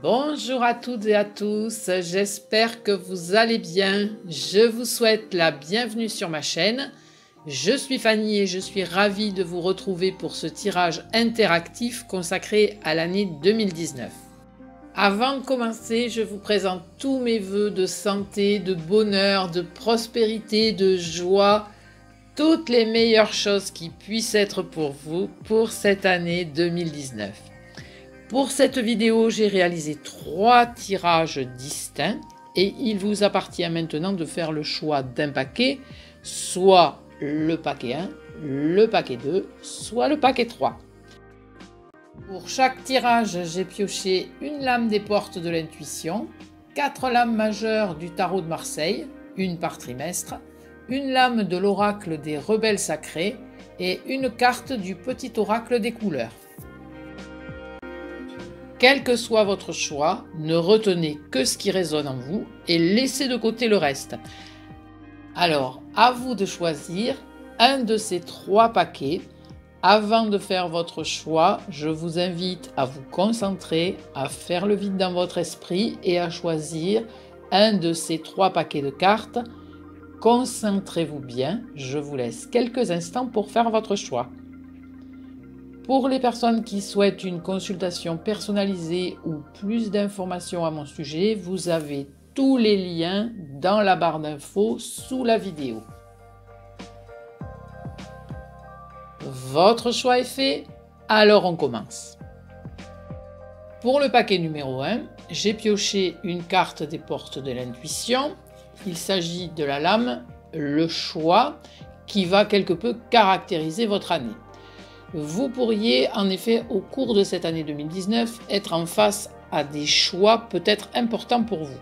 Bonjour à toutes et à tous, j'espère que vous allez bien. Je vous souhaite la bienvenue sur ma chaîne. Je suis Fanny et je suis ravie de vous retrouver pour ce tirage interactif consacré à l'année 2019. Avant de commencer, je vous présente tous mes vœux de santé, de bonheur, de prospérité, de joie, toutes les meilleures choses qui puissent être pour vous pour cette année 2019. Pour cette vidéo, j'ai réalisé 3 tirages distincts et il vous appartient maintenant de faire le choix d'un paquet, soit le paquet 1, le paquet 2, soit le paquet 3. Pour chaque tirage, j'ai pioché une lame des portes de l'intuition, 4 lames majeures du tarot de Marseille, une par trimestre, une lame de l'oracle des rebelles sacrés et une carte du petit oracle des couleurs. Quel que soit votre choix, ne retenez que ce qui résonne en vous et laissez de côté le reste. Alors, à vous de choisir un de ces 3 paquets. Avant de faire votre choix, je vous invite à vous concentrer, à faire le vide dans votre esprit et à choisir un de ces 3 paquets de cartes. Concentrez-vous bien, je vous laisse quelques instants pour faire votre choix. Pour les personnes qui souhaitent une consultation personnalisée ou plus d'informations à mon sujet, vous avez tous les liens dans la barre d'infos sous la vidéo. Votre choix est fait, alors on commence. Pour le paquet numéro 1, j'ai pioché une carte des portes de l'intuition. Il s'agit de la lame Le Choix qui va quelque peu caractériser votre année. Vous pourriez en effet au cours de cette année 2019 être en face à des choix peut-être importants pour vous.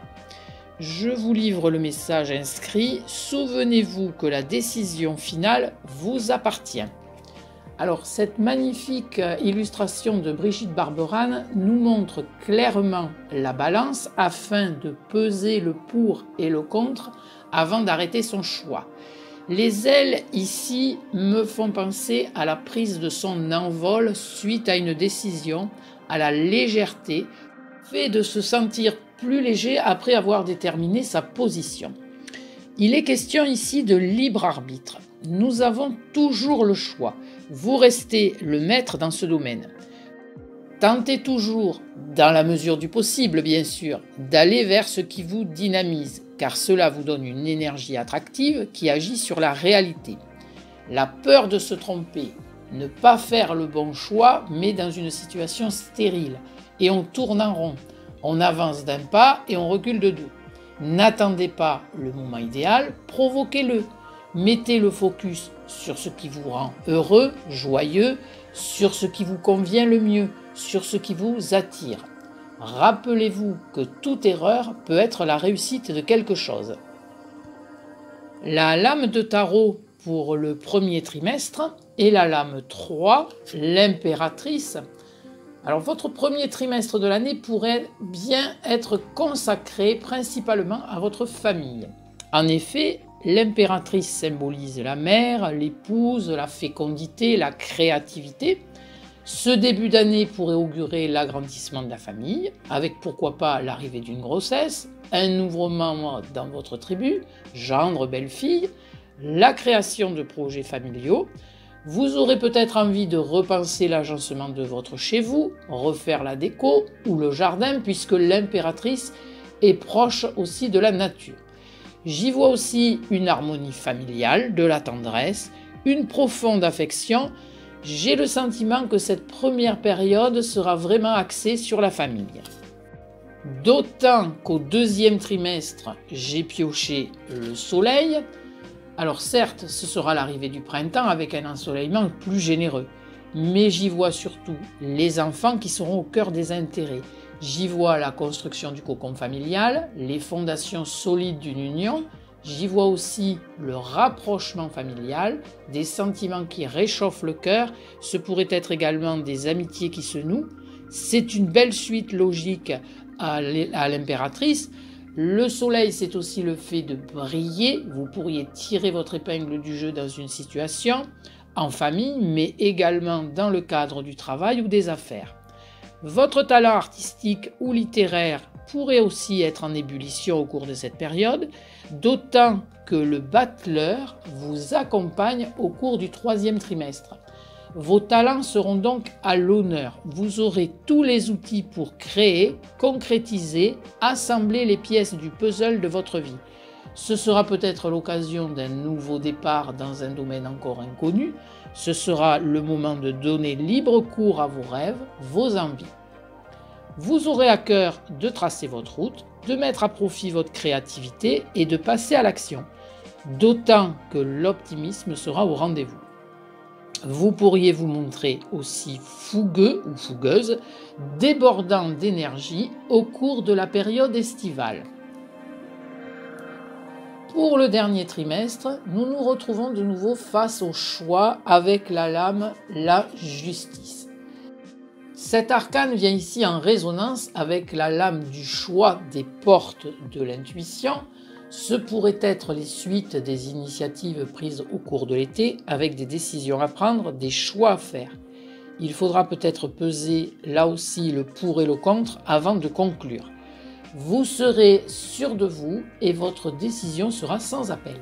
Je vous livre le message inscrit, souvenez-vous que la décision finale vous appartient. Alors cette magnifique illustration de Brigitte Barberane nous montre clairement la balance afin de peser le pour et le contre avant d'arrêter son choix. Les ailes ici me font penser à la prise de son envol suite à une décision, à la légèreté, fait de se sentir plus léger après avoir déterminé sa position. Il est question ici de libre arbitre. Nous avons toujours le choix. Vous restez le maître dans ce domaine. Tentez toujours, dans la mesure du possible bien sûr, d'aller vers ce qui vous dynamise, car cela vous donne une énergie attractive qui agit sur la réalité. La peur de se tromper, ne pas faire le bon choix, met dans une situation stérile, et on tourne en rond. On avance d'un pas et on recule de 2. N'attendez pas le moment idéal, provoquez-le. Mettez le focus sur ce qui vous rend heureux, joyeux, sur ce qui vous convient le mieux, sur ce qui vous attire. Rappelez-vous que toute erreur peut être la réussite de quelque chose. La lame de tarot pour le premier trimestre est la lame 3, l'impératrice. Alors votre premier trimestre de l'année pourrait bien être consacré principalement à votre famille. En effet, l'impératrice symbolise la mère, l'épouse, la fécondité, la créativité. Ce début d'année pourrait augurer l'agrandissement de la famille, avec pourquoi pas l'arrivée d'une grossesse, un nouveau membre dans votre tribu, gendre, belle-fille, la création de projets familiaux. Vous aurez peut-être envie de repenser l'agencement de votre chez vous, refaire la déco ou le jardin, puisque l'impératrice est proche aussi de la nature. J'y vois aussi une harmonie familiale, de la tendresse, une profonde affection. J'ai le sentiment que cette première période sera vraiment axée sur la famille. D'autant qu'au deuxième trimestre, j'ai pioché le soleil. Alors certes, ce sera l'arrivée du printemps avec un ensoleillement plus généreux. Mais j'y vois surtout les enfants qui seront au cœur des intérêts. J'y vois la construction du cocon familial, les fondations solides d'une union. J'y vois aussi le rapprochement familial, des sentiments qui réchauffent le cœur. Ce pourrait être également des amitiés qui se nouent. C'est une belle suite logique à l'impératrice. Le soleil, c'est aussi le fait de briller. Vous pourriez tirer votre épingle du jeu dans une situation, en famille, mais également dans le cadre du travail ou des affaires. Votre talent artistique ou littéraire pourrait aussi être en ébullition au cours de cette période, d'autant que le battleur vous accompagne au cours du 3e trimestre. Vos talents seront donc à l'honneur. Vous aurez tous les outils pour créer, concrétiser, assembler les pièces du puzzle de votre vie. Ce sera peut-être l'occasion d'un nouveau départ dans un domaine encore inconnu. Ce sera le moment de donner libre cours à vos rêves, vos envies. Vous aurez à cœur de tracer votre route, de mettre à profit votre créativité et de passer à l'action. D'autant que l'optimisme sera au rendez-vous. Vous pourriez vous montrer aussi fougueux ou fougueuse, débordant d'énergie au cours de la période estivale. Pour le dernier trimestre, nous nous retrouvons de nouveau face au choix avec la lame la justice. Cet arcane vient ici en résonance avec la lame du choix des portes de l'intuition. Ce pourrait être les suites des initiatives prises au cours de l'été avec des décisions à prendre, des choix à faire. Il faudra peut-être peser là aussi le pour et le contre avant de conclure. Vous serez sûr de vous et votre décision sera sans appel.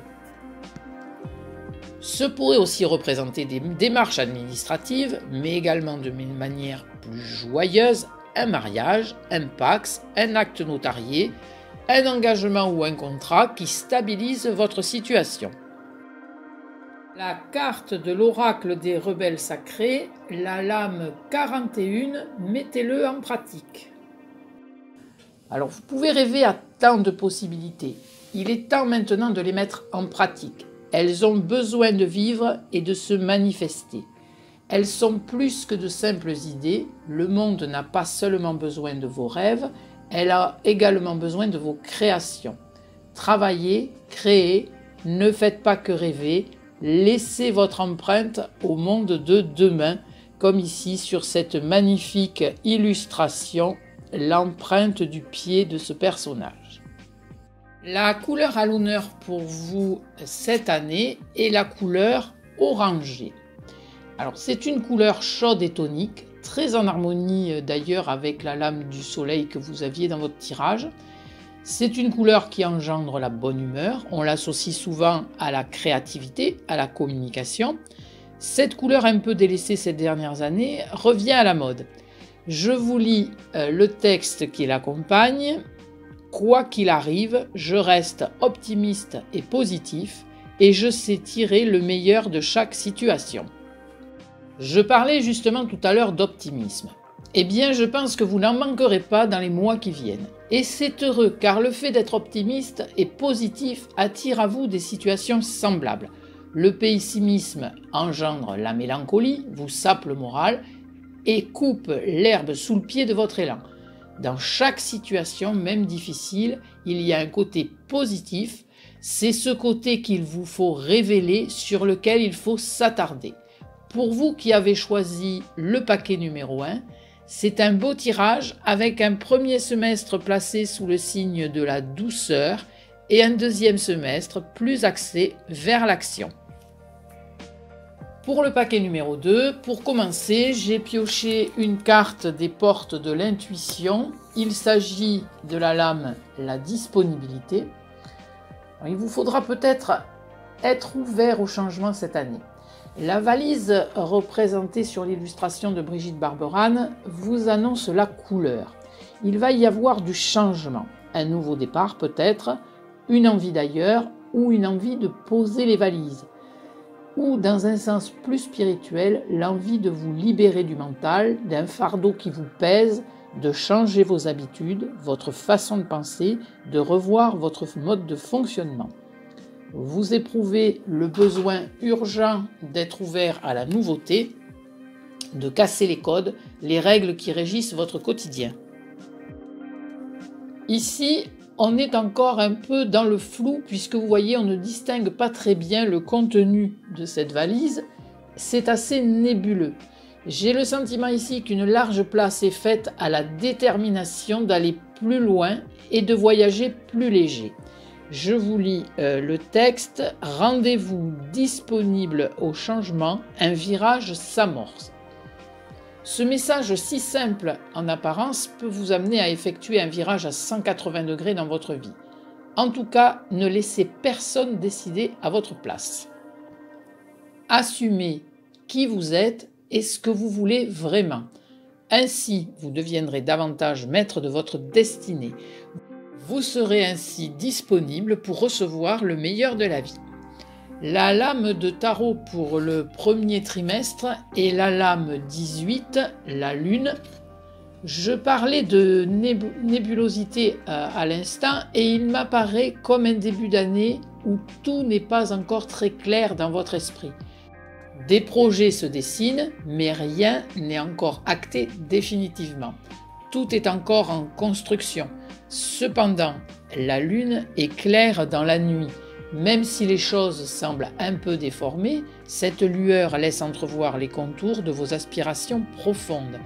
Ce pourrait aussi représenter des démarches administratives, mais également de manière plus joyeuse, un mariage, un pax, un acte notarié, un engagement ou un contrat qui stabilise votre situation. La carte de l'oracle des rebelles sacrés, la lame 41, mettez-le en pratique. Alors vous pouvez rêver à tant de possibilités. Il est temps maintenant de les mettre en pratique. Elles ont besoin de vivre et de se manifester. Elles sont plus que de simples idées. Le monde n'a pas seulement besoin de vos rêves, elle a également besoin de vos créations. Travaillez, créez, ne faites pas que rêver, laissez votre empreinte au monde de demain, comme ici sur cette magnifique illustration, l'empreinte du pied de ce personnage. La couleur à l'honneur pour vous cette année est la couleur orangée. Alors c'est une couleur chaude et tonique, très en harmonie d'ailleurs avec la lame du soleil que vous aviez dans votre tirage. C'est une couleur qui engendre la bonne humeur, on l'associe souvent à la créativité, à la communication. Cette couleur un peu délaissée ces dernières années revient à la mode. Je vous lis le texte qui l'accompagne. Quoi qu'il arrive, je reste optimiste et positif et je sais tirer le meilleur de chaque situation. Je parlais justement tout à l'heure d'optimisme. Eh bien, je pense que vous n'en manquerez pas dans les mois qui viennent. Et c'est heureux car le fait d'être optimiste et positif attire à vous des situations semblables. Le pessimisme engendre la mélancolie, vous sape le moral et coupe l'herbe sous le pied de votre élan. Dans chaque situation, même difficile, il y a un côté positif. C'est ce côté qu'il vous faut révéler, sur lequel il faut s'attarder. Pour vous qui avez choisi le paquet numéro 1, c'est un beau tirage avec un premier semestre placé sous le signe de la douceur et un deuxième semestre plus axé vers l'action. Pour le paquet numéro 2, pour commencer, j'ai pioché une carte des portes de l'intuition. Il s'agit de la lame la disponibilité. Il vous faudra peut-être être ouvert au changement cette année. La valise représentée sur l'illustration de Brigitte Barberane vous annonce la couleur. Il va y avoir du changement, un nouveau départ peut-être, une envie d'ailleurs ou une envie de poser les valises. Ou dans un sens plus spirituel, l'envie de vous libérer du mental, d'un fardeau qui vous pèse, de changer vos habitudes, votre façon de penser, de revoir votre mode de fonctionnement. Vous éprouvez le besoin urgent d'être ouvert à la nouveauté, de casser les codes, les règles qui régissent votre quotidien. Ici, on est encore un peu dans le flou puisque vous voyez, on ne distingue pas très bien le contenu de cette valise. C'est assez nébuleux. J'ai le sentiment ici qu'une large place est faite à la détermination d'aller plus loin et de voyager plus léger. Je vous lis le texte. Rendez-vous disponible au changement, un virage s'amorce. Ce message si simple en apparence peut vous amener à effectuer un virage à 180 degrés dans votre vie. En tout cas, ne laissez personne décider à votre place. Assumez qui vous êtes et ce que vous voulez vraiment. Ainsi, vous deviendrez davantage maître de votre destinée. Vous serez ainsi disponible pour recevoir le meilleur de la vie. La lame de tarot pour le premier trimestre est la lame 18, la lune. Je parlais de nébulosité à l'instant et il m'apparaît comme un début d'année où tout n'est pas encore très clair dans votre esprit. Des projets se dessinent, mais rien n'est encore acté définitivement. Tout est encore en construction. Cependant, la lune est claire dans la nuit. Même si les choses semblent un peu déformées, cette lueur laisse entrevoir les contours de vos aspirations profondes.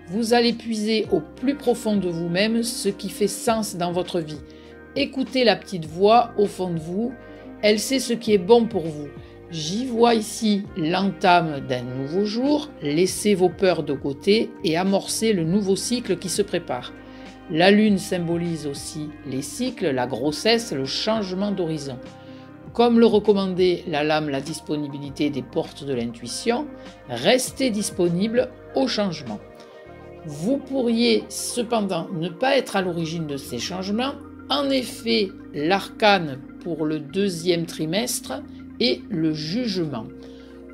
Vous allez puiser au plus profond de vous-même ce qui fait sens dans votre vie. Écoutez la petite voix au fond de vous, elle sait ce qui est bon pour vous. J'y vois ici l'entame d'un nouveau jour, laissez vos peurs de côté et amorcez le nouveau cycle qui se prépare. La lune symbolise aussi les cycles, la grossesse, le changement d'horizon. Comme le recommandait la lame La disponibilité des portes de l'intuition, restez disponible au changement. Vous pourriez cependant ne pas être à l'origine de ces changements. En effet, l'arcane pour le deuxième trimestre est le jugement.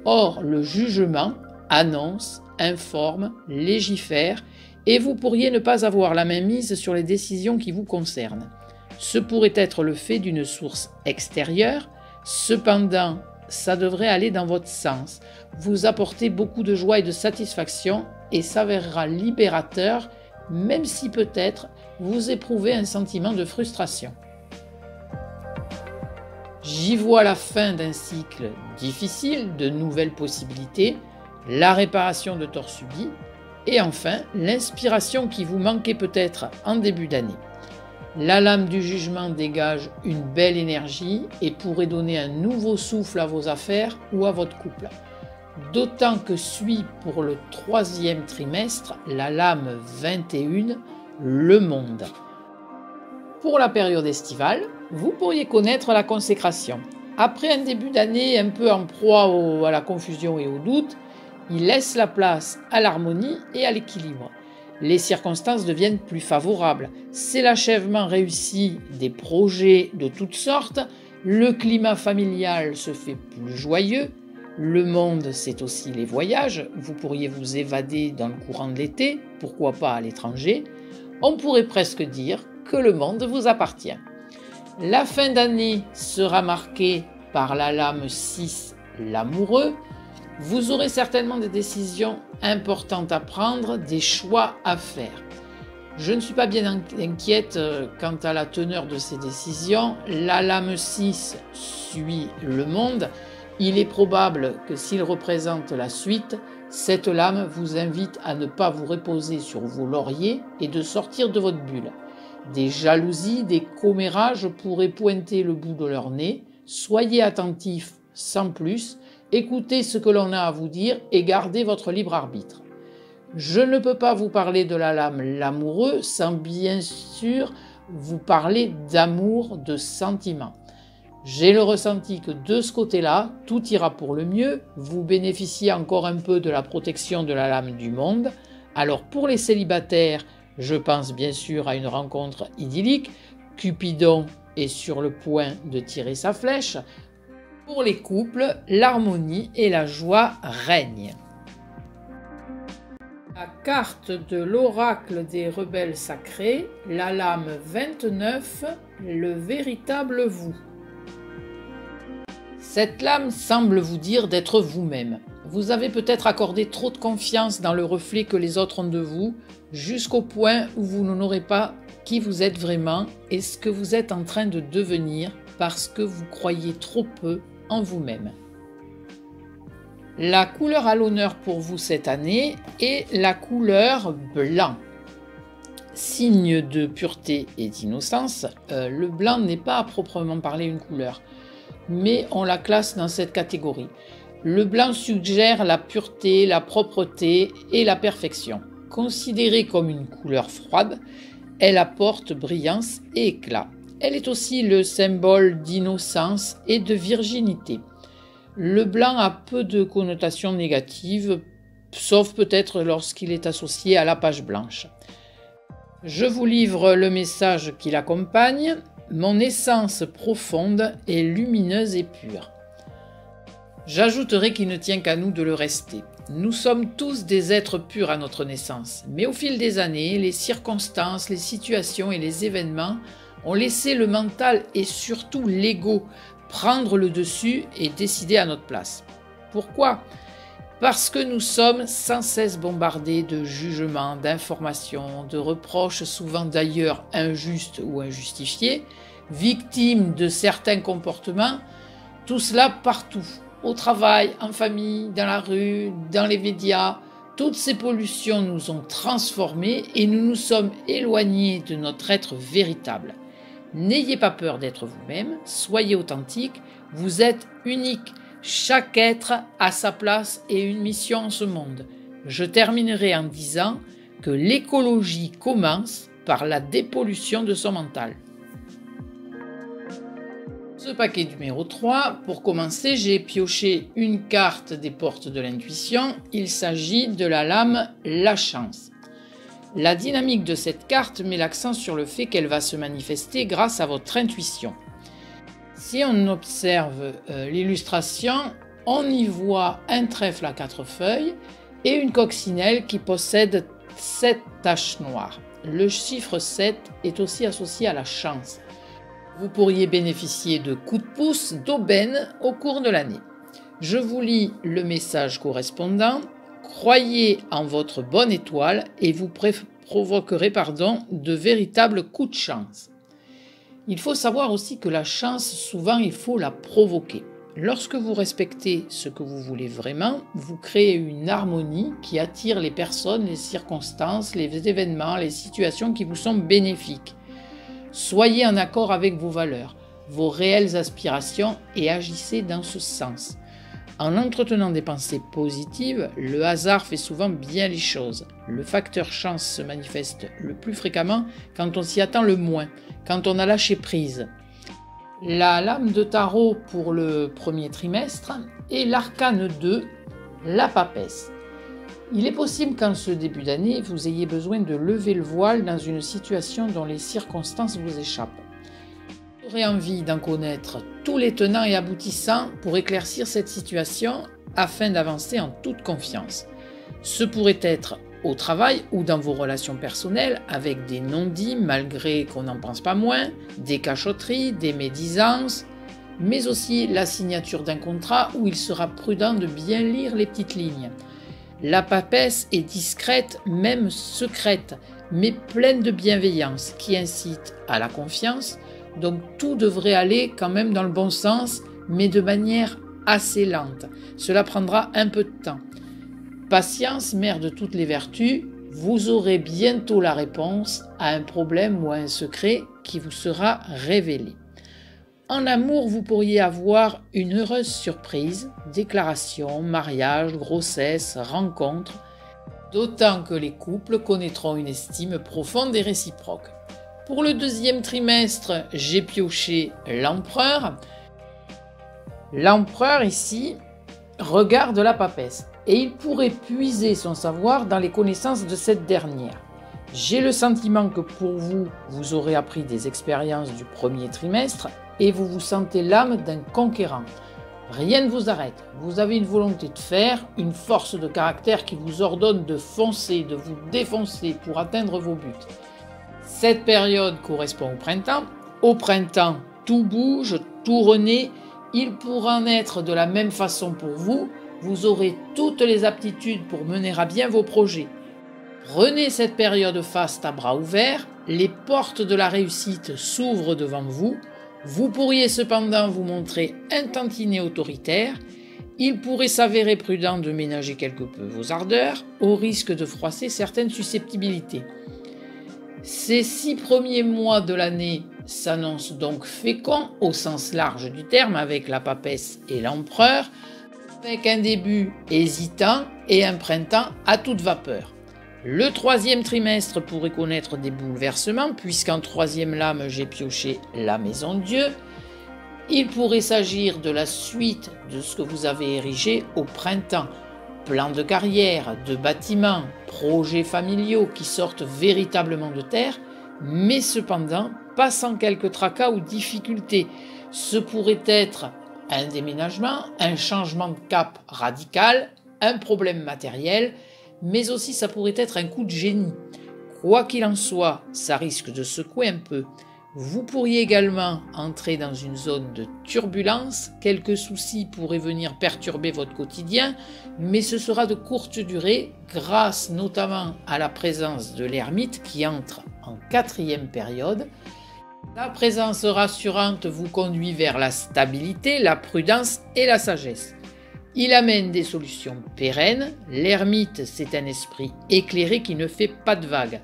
Or, le jugement annonce, informe, légifère et vous pourriez ne pas avoir la main mise sur les décisions qui vous concernent. Ce pourrait être le fait d'une source extérieure, cependant, ça devrait aller dans votre sens, vous apporter beaucoup de joie et de satisfaction et s'avérera libérateur, même si peut-être vous éprouvez un sentiment de frustration. J'y vois la fin d'un cycle difficile, de nouvelles possibilités, la réparation de torts subis et enfin l'inspiration qui vous manquait peut-être en début d'année. La lame du jugement dégage une belle énergie et pourrait donner un nouveau souffle à vos affaires ou à votre couple. D'autant que suit pour le troisième trimestre la lame 21, le monde. Pour la période estivale, vous pourriez connaître la consécration. Après un début d'année un peu en proie à la confusion et au doute, il laisse la place à l'harmonie et à l'équilibre. Les circonstances deviennent plus favorables. C'est l'achèvement réussi des projets de toutes sortes. Le climat familial se fait plus joyeux. Le monde, c'est aussi les voyages. Vous pourriez vous évader dans le courant de l'été, pourquoi pas à l'étranger. On pourrait presque dire que le monde vous appartient. La fin d'année sera marquée par la lame 6, l'amoureux. Vous aurez certainement des décisions importantes à prendre, des choix à faire. Je ne suis pas bien inquiète quant à la teneur de ces décisions. La lame 6 suit le monde. Il est probable que s'il représente la suite, cette lame vous invite à ne pas vous reposer sur vos lauriers et de sortir de votre bulle. Des jalousies, des commérages pourraient pointer le bout de leur nez. Soyez attentifs sans plus. Écoutez ce que l'on a à vous dire et gardez votre libre arbitre. Je ne peux pas vous parler de la lame l'amoureux sans bien sûr vous parler d'amour, de sentiments. J'ai le ressenti que de ce côté-là, tout ira pour le mieux. Vous bénéficiez encore un peu de la protection de la lame du monde. Alors pour les célibataires, je pense bien sûr à une rencontre idyllique. Cupidon est sur le point de tirer sa flèche. Pour les couples, l'harmonie et la joie règnent. La carte de l'oracle des rebelles sacrés, la lame 29, le véritable vous. Cette lame semble vous dire d'être vous-même. Vous avez peut-être accordé trop de confiance dans le reflet que les autres ont de vous, jusqu'au point où vous n'aurez pas qui vous êtes vraiment et ce que vous êtes en train de devenir parce que vous croyez trop peu en vous-même. La couleur à l'honneur pour vous cette année est la couleur blanc. Signe de pureté et d'innocence, le blanc n'est pas à proprement parler une couleur, mais on la classe dans cette catégorie. Le blanc suggère la pureté, la propreté et la perfection. Considérée comme une couleur froide, elle apporte brillance et éclat. Elle est aussi le symbole d'innocence et de virginité. Le blanc a peu de connotations négatives, sauf peut-être lorsqu'il est associé à la page blanche. Je vous livre le message qui l'accompagne. Mon essence profonde est lumineuse et pure. J'ajouterai qu'il ne tient qu'à nous de le rester. Nous sommes tous des êtres purs à notre naissance, mais au fil des années, les circonstances, les situations et les événements ont laissé le mental et surtout l'ego prendre le dessus et décider à notre place. Pourquoi ? Parce que nous sommes sans cesse bombardés de jugements, d'informations, de reproches souvent d'ailleurs injustes ou injustifiés, victimes de certains comportements, tout cela partout. Au travail, en famille, dans la rue, dans les médias, toutes ces pollutions nous ont transformés et nous nous sommes éloignés de notre être véritable. N'ayez pas peur d'être vous-même, soyez authentique, vous êtes unique. Chaque être a sa place et une mission en ce monde. Je terminerai en disant que l'écologie commence par la dépollution de son mental. Ce paquet numéro 3, pour commencer, j'ai pioché une carte des portes de l'intuition. Il s'agit de la lame La Chance. La dynamique de cette carte met l'accent sur le fait qu'elle va se manifester grâce à votre intuition. Si on observe l'illustration, on y voit un trèfle à 4 feuilles et une coccinelle qui possède 7 taches noires. Le chiffre 7 est aussi associé à la chance. Vous pourriez bénéficier de coups de pouce, d'aubaine au cours de l'année. Je vous lis le message correspondant. Croyez en votre bonne étoile et vous provoquerez de véritables coups de chance. Il faut savoir aussi que la chance, souvent, il faut la provoquer. Lorsque vous respectez ce que vous voulez vraiment, vous créez une harmonie qui attire les personnes, les circonstances, les événements, les situations qui vous sont bénéfiques. Soyez en accord avec vos valeurs, vos réelles aspirations et agissez dans ce sens. En entretenant des pensées positives, le hasard fait souvent bien les choses. Le facteur chance se manifeste le plus fréquemment quand on s'y attend le moins, quand on a lâché prise. La lame de tarot pour le premier trimestre et l'arcane 2, la papesse. Il est possible qu'en ce début d'année, vous ayez besoin de lever le voile dans une situation dont les circonstances vous échappent. Vous aurez envie d'en connaître tous les tenants et aboutissants pour éclaircir cette situation afin d'avancer en toute confiance. Ce pourrait être au travail ou dans vos relations personnelles avec des non-dits malgré qu'on n'en pense pas moins, des cachotteries, des médisances, mais aussi la signature d'un contrat où il sera prudent de bien lire les petites lignes. La papesse est discrète, même secrète, mais pleine de bienveillance qui incite à la confiance, donc tout devrait aller quand même dans le bon sens, mais de manière assez lente. Cela prendra un peu de temps. Patience, mère de toutes les vertus, vous aurez bientôt la réponse à un problème ou à un secret qui vous sera révélé. En amour, vous pourriez avoir une heureuse surprise, déclaration, mariage, grossesse, rencontre, d'autant que les couples connaîtront une estime profonde et réciproque. Pour le deuxième trimestre, j'ai pioché l'empereur. L'empereur ici regarde la papesse et il pourrait puiser son savoir dans les connaissances de cette dernière. J'ai le sentiment que pour vous, vous aurez appris des expériences du premier trimestre et vous vous sentez l'âme d'un conquérant. Rien ne vous arrête. Vous avez une volonté de faire, une force de caractère qui vous ordonne de foncer, de vous défoncer pour atteindre vos buts. Cette période correspond au printemps. Au printemps, tout bouge, tout renaît. Il pourra en être de la même façon pour vous. Vous aurez toutes les aptitudes pour mener à bien vos projets. Prenez cette période faste à bras ouverts. Les portes de la réussite s'ouvrent devant vous. Vous pourriez cependant vous montrer un tantinet autoritaire. Il pourrait s'avérer prudent de ménager quelque peu vos ardeurs, au risque de froisser certaines susceptibilités. Ces 6 premiers mois de l'année s'annoncent donc féconds au sens large du terme avec la papesse et l'empereur. avec un début hésitant et un printemps à toute vapeur. Le troisième trimestre pourrait connaître des bouleversements, puisqu'en troisième lame, j'ai pioché la maison de Dieu. Il pourrait s'agir de la suite de ce que vous avez érigé au printemps. Plans de carrière, de bâtiments, projets familiaux qui sortent véritablement de terre, mais cependant pas sans quelques tracas ou difficultés. Ce pourrait être un déménagement, un changement de cap radical, un problème matériel, mais aussi ça pourrait être un coup de génie. Quoi qu'il en soit, ça risque de secouer un peu. Vous pourriez également entrer dans une zone de turbulence, quelques soucis pourraient venir perturber votre quotidien, mais ce sera de courte durée grâce notamment à la présence de l'ermite qui entre en 4e période. La présence rassurante vous conduit vers la stabilité, la prudence et la sagesse. Il amène des solutions pérennes. L'ermite, c'est un esprit éclairé qui ne fait pas de vagues.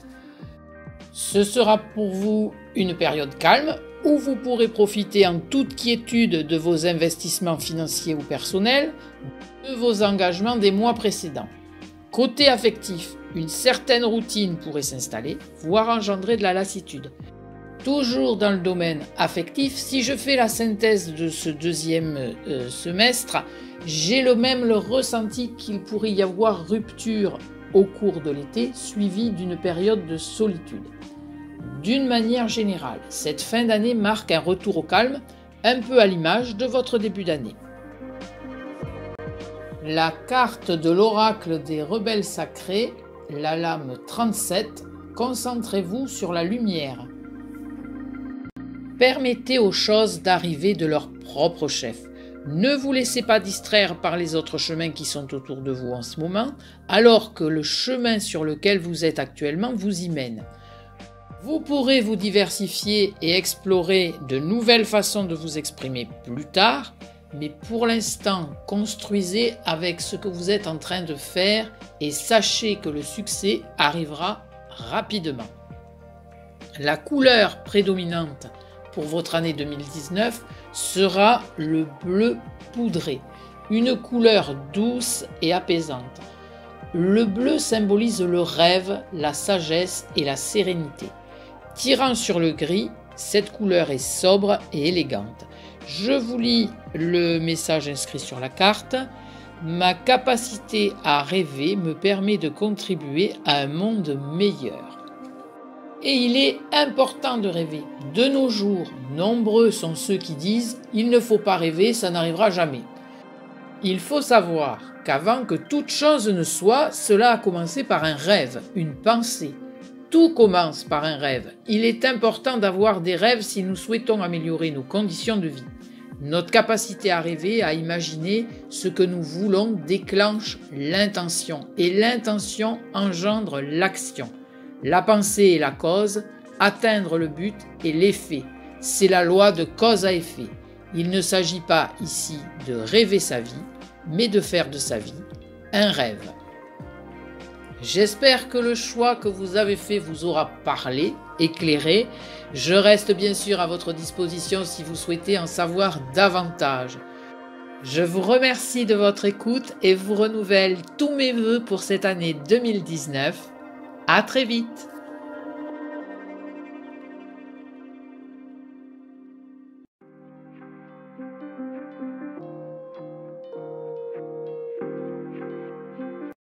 Ce sera pour vous une période calme où vous pourrez profiter en toute quiétude de vos investissements financiers ou personnels, de vos engagements des mois précédents. Côté affectif, une certaine routine pourrait s'installer, voire engendrer de la lassitude. Toujours dans le domaine affectif, si je fais la synthèse de ce deuxième semestre, j'ai le ressenti qu'il pourrait y avoir rupture au cours de l'été, suivie d'une période de solitude. D'une manière générale, cette fin d'année marque un retour au calme, un peu à l'image de votre début d'année. La carte de l'oracle des rebelles sacrés, la lame 37, concentrez-vous sur la lumière. Permettez aux choses d'arriver de leur propre chef. Ne vous laissez pas distraire par les autres chemins qui sont autour de vous en ce moment, alors que le chemin sur lequel vous êtes actuellement vous y mène. Vous pourrez vous diversifier et explorer de nouvelles façons de vous exprimer plus tard, mais pour l'instant, construisez avec ce que vous êtes en train de faire et sachez que le succès arrivera rapidement. La couleur prédominante pour votre année 2019 sera le bleu poudré, une couleur douce et apaisante. Le bleu symbolise le rêve, la sagesse et la sérénité. Tirant sur le gris, cette couleur est sobre et élégante. Je vous lis le message inscrit sur la carte. Ma capacité à rêver me permet de contribuer à un monde meilleur. Et il est important de rêver. De nos jours, nombreux sont ceux qui disent « il ne faut pas rêver, ça n'arrivera jamais ». Il faut savoir qu'avant que toute chose ne soit, cela a commencé par un rêve, une pensée. Tout commence par un rêve. Il est important d'avoir des rêves si nous souhaitons améliorer nos conditions de vie. Notre capacité à rêver, à imaginer ce que nous voulons déclenche l'intention. Et l'intention engendre l'action. La pensée est la cause, atteindre le but est l'effet. C'est la loi de cause à effet. Il ne s'agit pas ici de rêver sa vie, mais de faire de sa vie un rêve. J'espère que le choix que vous avez fait vous aura parlé, éclairé. Je reste bien sûr à votre disposition si vous souhaitez en savoir davantage. Je vous remercie de votre écoute et vous renouvelle tous mes vœux pour cette année 2019. À très vite!